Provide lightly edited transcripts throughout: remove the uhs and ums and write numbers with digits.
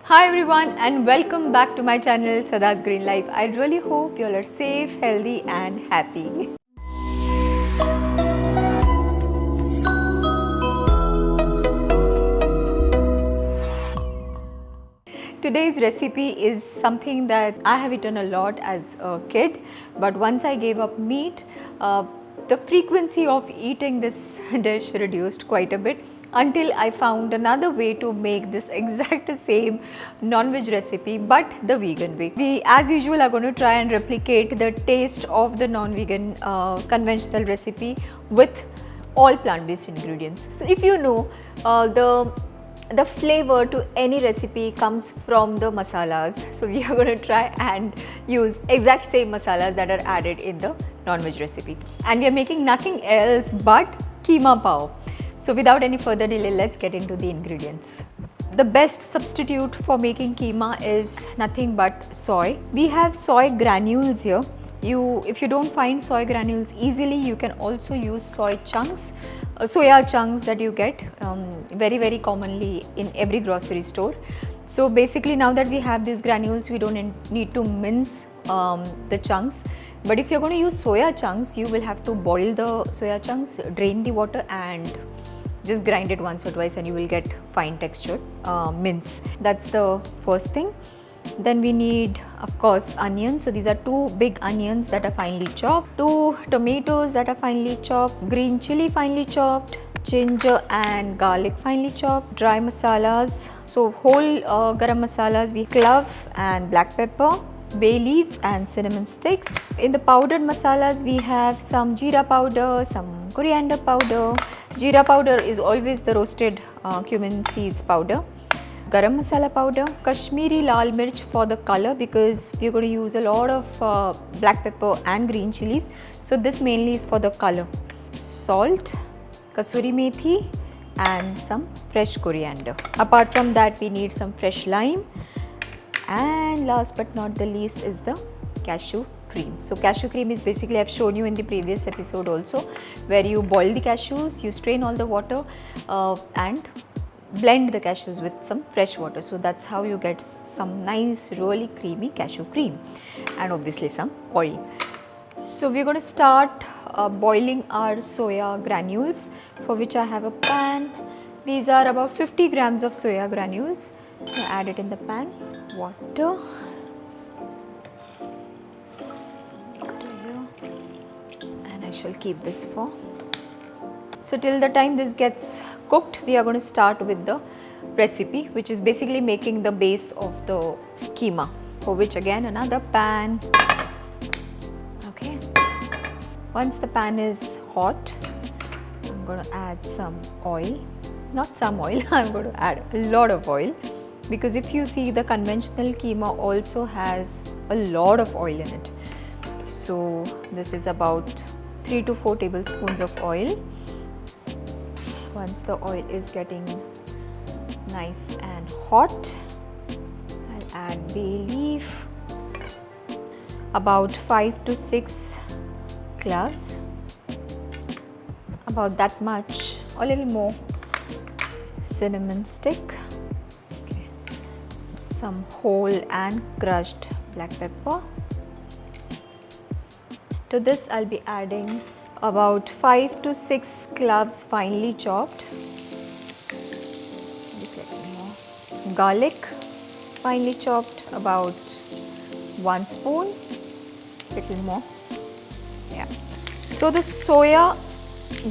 Hi everyone and welcome back to my channel Sadaa's Green Life. I really hope you all are safe, healthy and happy. Today's recipe is something that I have eaten a lot as a kid, but once I gave up meat, the frequency of eating this dish reduced quite a bit until I found another way to make this exact same non-veg recipe but the vegan way. We as usual are going to try and replicate the taste of the non-vegan conventional recipe with all plant-based ingredients. So if you know the flavor to any recipe comes from the masalas. So we are going to try and use exact same masalas that are added in the non-veg recipe. And we are making nothing else but Kheema Pav. So without any further delay, let's get into the ingredients. The best substitute for making keema is nothing but soy. We have soy granules here. If you don't find soy granules easily, you can also use soya chunks that you get very commonly in every grocery store. So basically now that we have these granules, we don't need to mince the chunks. But if you're going to use soya chunks, you will have to boil the soya chunks, drain the water and just grind it once or twice and you will get fine textured mince. That's the first thing. Then we need, of course, onions. So these are 2 big onions that are finely chopped, 2 tomatoes that are finely chopped, green chili finely chopped, ginger and garlic finely chopped, dry masalas. So whole garam masalas, we clove and black pepper, bay leaves and cinnamon sticks. In the powdered masalas, we have some jeera powder, some coriander powder. Jeera powder is always the roasted cumin seeds powder. Garam masala powder, Kashmiri lal mirch for the color because we are going to use a lot of black pepper and green chilies. So this mainly is for the color. Salt, kasuri methi and some fresh coriander. Apart from that, we need some fresh lime. And last but not the least is the cashew cream. So cashew cream is basically, I've shown you in the previous episode also, where you boil the cashews, you strain all the water and blend the cashews with some fresh water. So that's how you get some nice really creamy cashew cream and obviously some oil. So we're going to start boiling our soya granules, for which I have a pan. These are about 50 grams of soya granules. Add it in the pan. Water. Some water here. And I shall keep this for. So till the time this gets cooked, we are going to start with the recipe, which is basically making the base of the keema, for which again another pan. Okay. Once the pan is hot, I'm going to add some oil. Not some oil, I'm going to add a lot of oil, because if you see, the conventional keema also has a lot of oil in it. So this is about 3 to 4 tablespoons of oil. Once the oil is getting nice and hot, I'll add bay leaf, about 5 to 6 cloves, about that much, a little more, cinnamon stick, okay. Some whole and crushed black pepper. To this I'll be adding about 5 to 6 cloves finely chopped. Just let me know. Garlic finely chopped, about 1 spoon, little more. Yeah. So the soya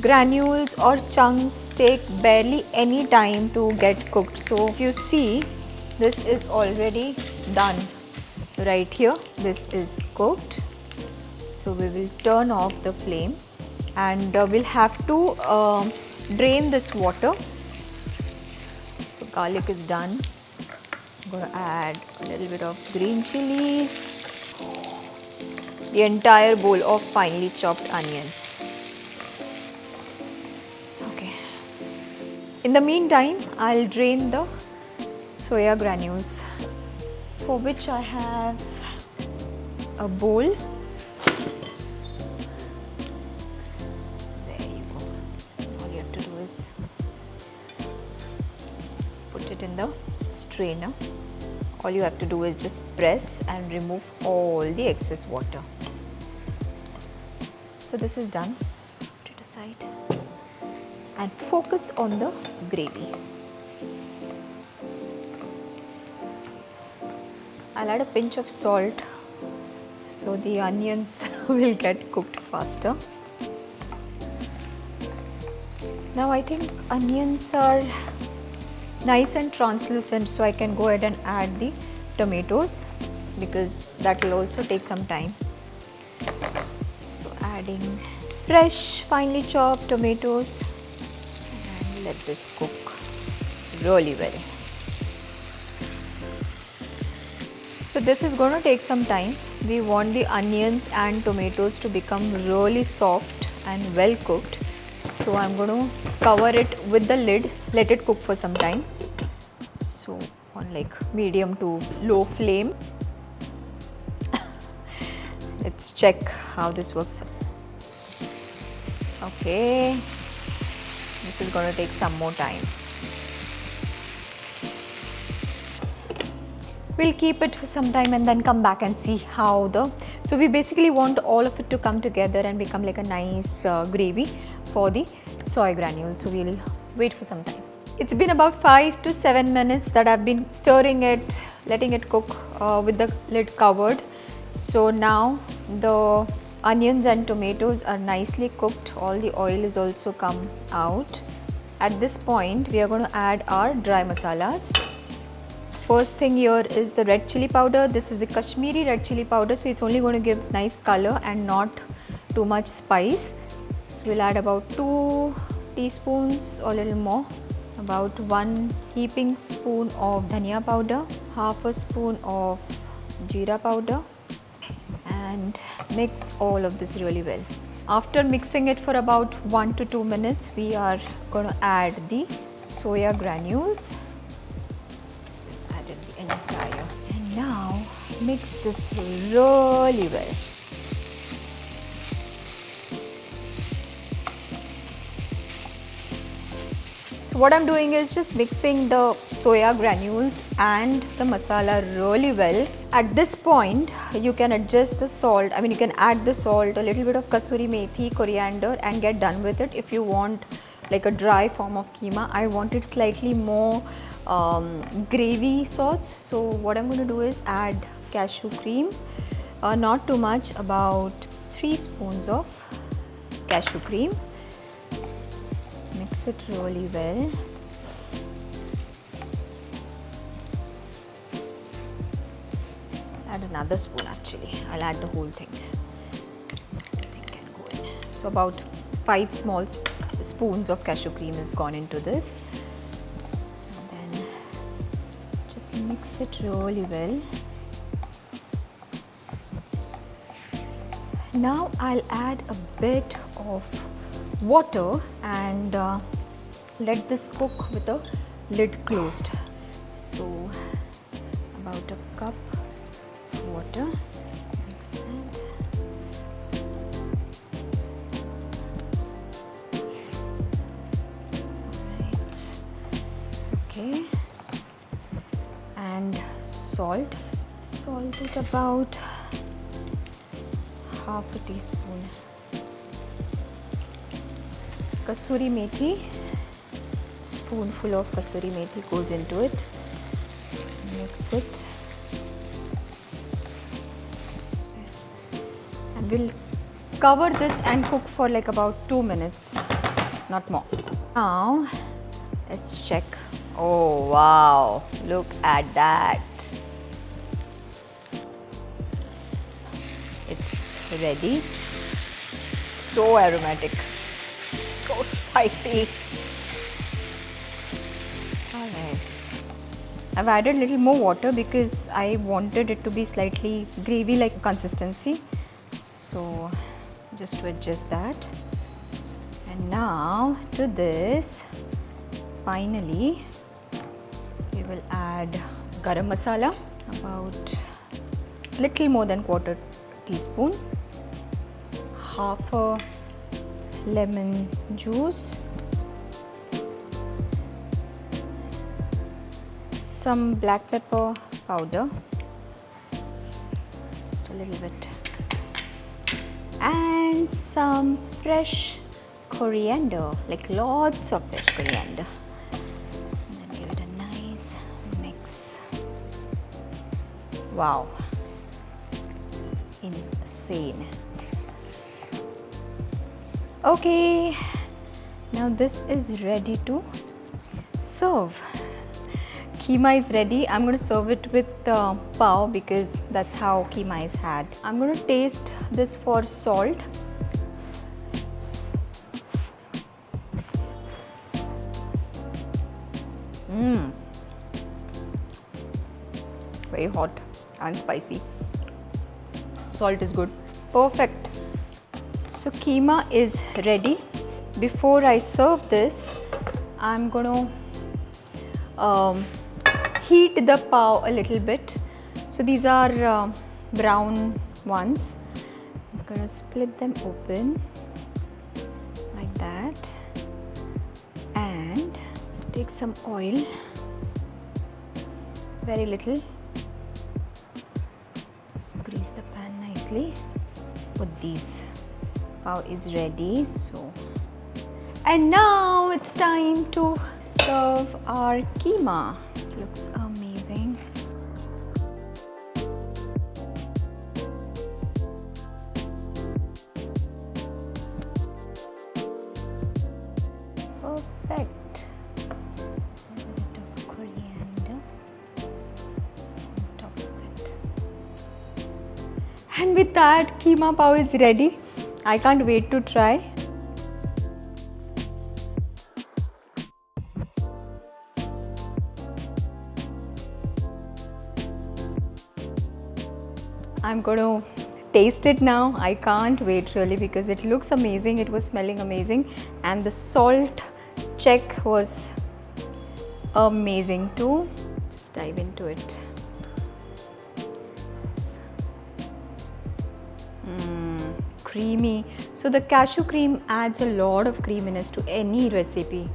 granules or chunks take barely any time to get cooked. So if you see, this is already done right here. This is cooked. So we will turn off the flame and we'll have to drain this water. So garlic is done. I'm going to add a little bit of green chilies, the entire bowl of finely chopped onions. Okay. In the meantime, I'll drain the soya granules, for which I have a bowl. In the strainer. All you have to do is just press and remove all the excess water. So this is done. Put it aside and focus on the gravy. I'll add a pinch of salt so the onions will get cooked faster. Now I think onions are nice and translucent, so I can go ahead and add the tomatoes because that will also take some time. So adding fresh finely chopped tomatoes and let this cook really well. So this is going to take some time. We want the onions and tomatoes to become really soft and well cooked. So I'm going to cover it with the lid, let it cook for some time. So on like medium to low flame. Let's check how this works. Okay, this is going to take some more time. We'll keep it for some time and then come back and see how so we basically want all of it to come together and become like a nice gravy for the soy granules. So we'll wait for some time. It's been about 5 to 7 minutes that I've been stirring it, letting it cook with the lid covered. So now the onions and tomatoes are nicely cooked. All the oil is also come out. At this point, we are going to add our dry masalas. First thing here is the red chili powder. This is the Kashmiri red chili powder, so it's only going to give nice color and not too much spice. So we'll add about 2 teaspoons or a little more. About 1 heaping spoon of dhania powder, half a spoon of jeera powder, and mix all of this really well. After mixing it for about 1 to 2 minutes, we are going to add the soya granules. So we added the entire, and now mix this really well. So what I'm doing is just mixing the soya granules and the masala really well. At this point, you can adjust the salt. I mean, you can add the salt, a little bit of kasuri methi, coriander, and get done with it. If you want like a dry form of keema, I want it slightly more gravy sorts. So what I'm going to do is add cashew cream, not too much, about 3 spoons of cashew cream. Mix it really well. Add another spoon actually. I'll add the whole thing. So everything can go in. So about 5 small spoons of cashew cream has gone into this. And then just mix it really well. Now I'll add a bit of water and let this cook with the lid closed. So about a cup water, mix it. Right. Okay. And salt. Salt is about half a teaspoon. Kasuri methi, spoonful of kasuri methi goes into it. Mix it. And we'll cover this and cook for like about 2 minutes, not more. Now, let's check. Oh wow, look at that. It's ready. So aromatic. So spicy. Alright. I've added a little more water because I wanted it to be slightly gravy like consistency. So just to adjust that. And now to this, finally, we will add garam masala, about little more than 1/4 teaspoon, half a lemon juice, some black pepper powder, just a little bit, and some fresh coriander, like lots of fresh coriander, and then give it a nice mix. Wow, insane. Okay, now this is ready to serve. Keema is ready. I'm going to serve it with pav because that's how keema is had. I'm going to taste this for salt. Very hot and spicy. Salt is good. Perfect. So keema is ready. Before I serve this, I'm going to heat the pav a little bit. So these are brown ones. I'm going to split them open like that and take some oil, very little. Grease the pan nicely. Put these. Pav is ready. And now it's time to serve our keema. It looks amazing. Perfect. A bit of coriander on top of it. And with that, keema pav is ready. I can't wait to try. I'm going to taste it now. I can't wait really because it looks amazing. It was smelling amazing and the salt check was amazing too. Just dive into it. Creamy. So the cashew cream adds a lot of creaminess to any recipe.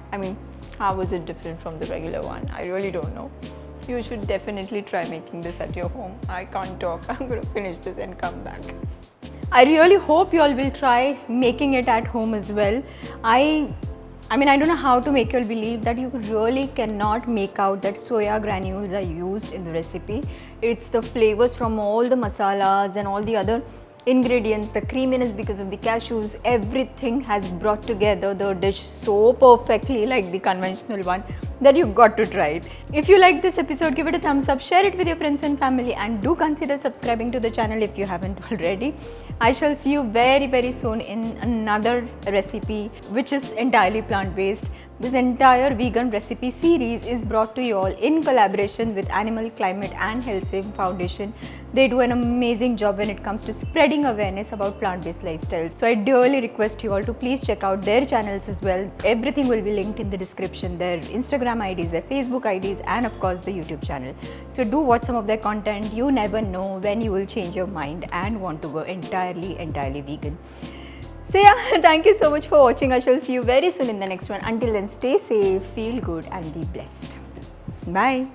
I mean, how is it different from the regular one? I really don't know. You should definitely try making this at your home. I can't talk. I'm going to finish this and come back. I really hope you all will try making it at home as well. I mean, I don't know how to make you all believe that you really cannot make out that soya granules are used in the recipe. It's the flavors from all the masalas and all the other ingredients, the creaminess because of the cashews, everything has brought together the dish so perfectly like the conventional one that you've got to try it. If you like this episode, give it a thumbs up, share it with your friends and family, and do consider subscribing to the channel if you haven't already. I shall see you very soon in another recipe which is entirely plant-based. This entire vegan recipe series is brought to you all in collaboration with Animal Climate and Health Save Foundation. They do an amazing job when it comes to spreading awareness about plant-based lifestyles. So I dearly request you all to please check out their channels as well. Everything will be linked in the description, their Instagram IDs, their Facebook IDs, and of course the YouTube channel. So do watch some of their content. You never know when you will change your mind and want to go entirely vegan. So yeah, thank you so much for watching. I shall see you very soon in the next one. Until then, stay safe, feel good and be blessed. Bye.